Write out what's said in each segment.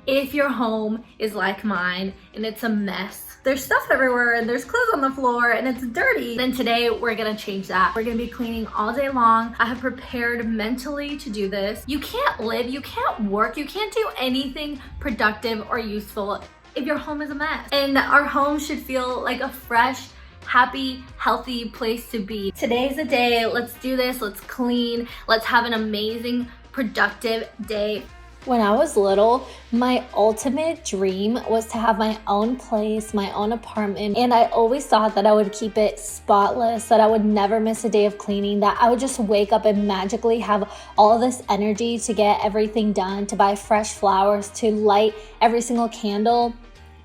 If your home is like mine and it's a mess, there's stuff everywhere and there's clothes on the floor and it's dirty, then today we're gonna change that. We're gonna be cleaning all day long. I have prepared mentally to do this. You can't live, you can't work, you can't do anything productive or useful if your home is a mess. And our home should feel like a fresh, happy, healthy place to be. Today's the day. Let's do this. Let's clean. Let's have an amazing, productive day. When I was little, my ultimate dream was to have my own place, my own apartment, and I always thought that I would keep it spotless, that I would never miss a day of cleaning, that I would just wake up and magically have all of this energy to get everything done, to buy fresh flowers, to light every single candle.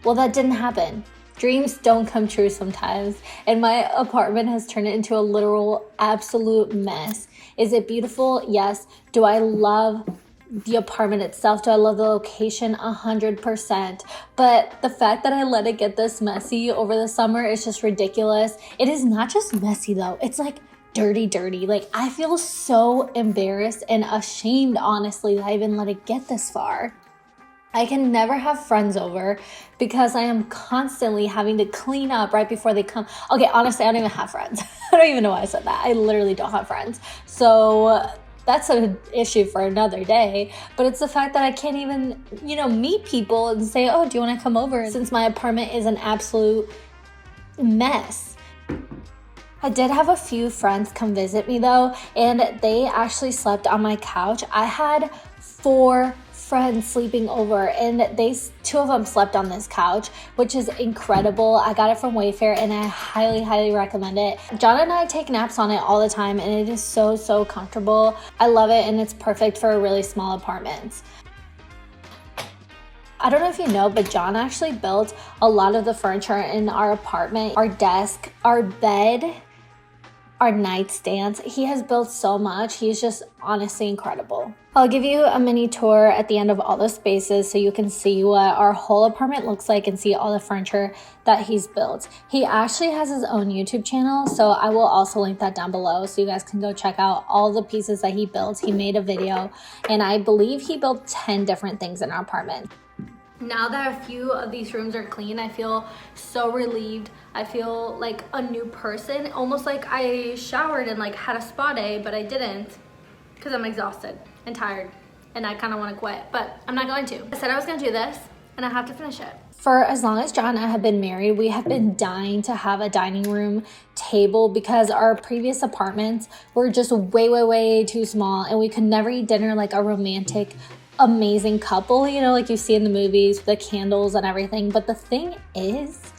Well, that didn't happen. Dreams don't come true sometimes, and my apartment has turned into a literal absolute mess. Is it beautiful? Yes. Do I love the apartment itself? Do I love the location? 100%. But the fact that I let it get this messy over the summer is just ridiculous. It is not just messy though. It's like dirty. Like, I feel so embarrassed and ashamed, honestly, that I even let it get this far. I can never have friends over because I am constantly having to clean up right before they come. Okay, honestly, I don't even have friends. I don't even know why I said that. I literally don't have friends. So that's an issue for another day, but it's the fact that I can't even, meet people and say, oh, do you want to come over? Since my apartment is an absolute mess. I did have a few friends come visit me though, and they actually slept on my couch. I had 4 friends sleeping over, and 2 of them slept on this couch, which is incredible. I got it from Wayfair and I highly recommend it. John and I take naps on it all the time and it is so comfortable. I love it, and it's perfect for really small apartments. I don't know if you know, but John actually built a lot of the furniture in our apartment, our desk, our bed, our nightstands. He has built so much. He's just honestly incredible. I'll give you a mini tour at the end of all the spaces so you can see what our whole apartment looks like and see all the furniture that he's built. He actually has his own YouTube channel, so I will also link that down below so you guys can go check out all the pieces that he built. He made a video, and I believe he built 10 different things in our apartment. Now that a few of these rooms are clean, I feel so relieved. I feel like a new person, almost like I showered and had a spa day, but I didn't because I'm exhausted and tired and I kind of want to quit, but I'm not going to. I said I was going to do this and I have to finish it. For as long as John and I have been married, we have been dying to have a dining room table because our previous apartments were just way too small, and we could never eat dinner like a romantic amazing couple, like you see in the movies, the candles and everything. But the thing is,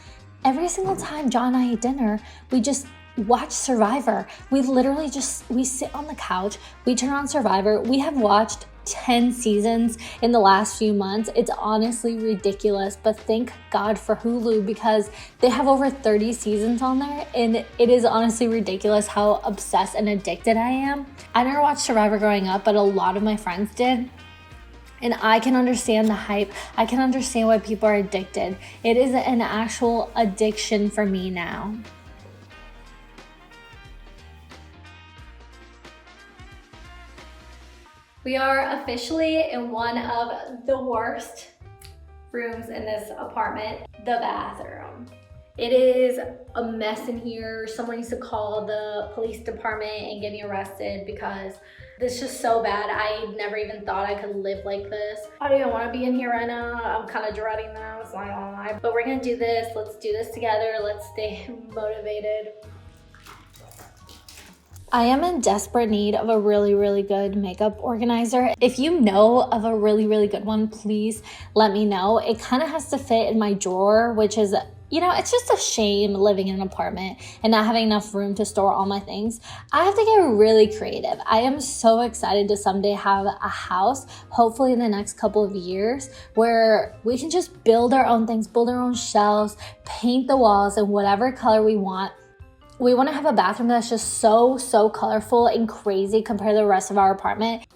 every single time John and I eat dinner, we just watch Survivor. We literally we sit on the couch, we turn on Survivor. We have watched 10 seasons in the last few months. It's honestly ridiculous, but thank God for Hulu because they have over 30 seasons on there, and it is honestly ridiculous how obsessed and addicted I am. I never watched Survivor growing up, but a lot of my friends did. And I can understand the hype. I can understand why people are addicted. It is an actual addiction for me now. We are officially in one of the worst rooms in this apartment, the bathroom. It is a mess in here. Someone needs to call the police department and get me arrested because this is just so bad. I never even thought I could live like this. I don't even want to be in here right now. I'm kind of dreading this, not gonna lie. But we're gonna do this. Let's do this together. Let's stay motivated. I am in desperate need of a really good makeup organizer. If you know of a really good one, please let me know. It kind of has to fit in my drawer, which is, it's just a shame living in an apartment and not having enough room to store all my things. I have to get really creative. I am so excited to someday have a house, hopefully in the next couple of years, where we can just build our own things, build our own shelves, paint the walls in whatever color we want. We want to have a bathroom that's just so colorful and crazy compared to the rest of our apartment.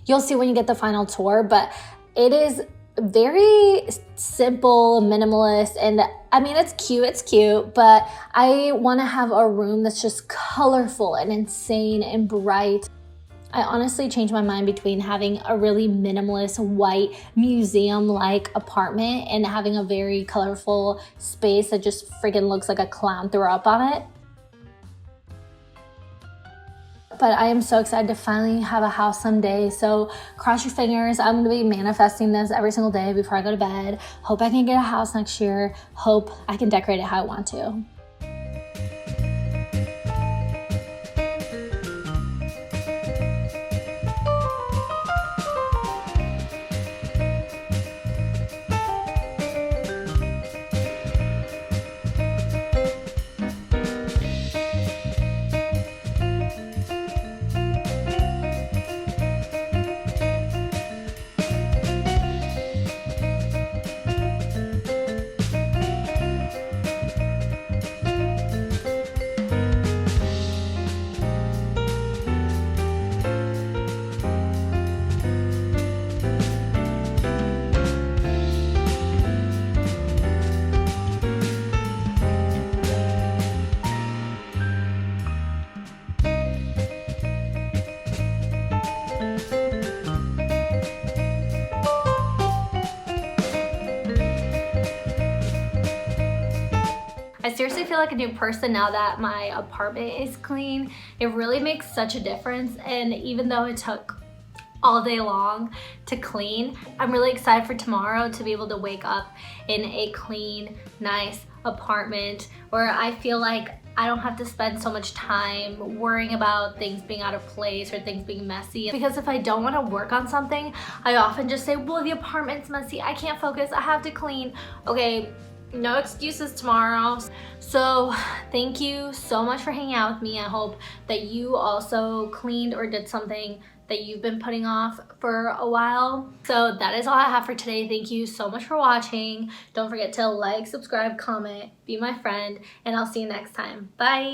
You'll see when you get the final tour, but it is very simple, minimalist, and I mean, it's cute, but I want to have a room that's just colorful and insane and bright. I honestly changed my mind between having a really minimalist white museum-like apartment and having a very colorful space that just friggin' looks like a clown threw up on it. But I am so excited to finally have a house someday. So cross your fingers. I'm gonna be manifesting this every single day before I go to bed. Hope I can get a house next year. Hope I can decorate it how I want to. I seriously feel like a new person now that my apartment is clean. It really makes such a difference, and even though it took all day long to clean, I'm really excited for tomorrow to be able to wake up in a clean, nice apartment where I feel like I don't have to spend so much time worrying about things being out of place or things being messy. Because if I don't want to work on something, I often just say, well, the apartment's messy, I can't focus, I have to clean. Okay, no excuses tomorrow. So thank you so much for hanging out with me. I hope that you also cleaned or did something that you've been putting off for a while. So that is all I have for today. Thank you so much for watching. Don't forget to like, subscribe, comment, be my friend, and I'll see you next time. Bye.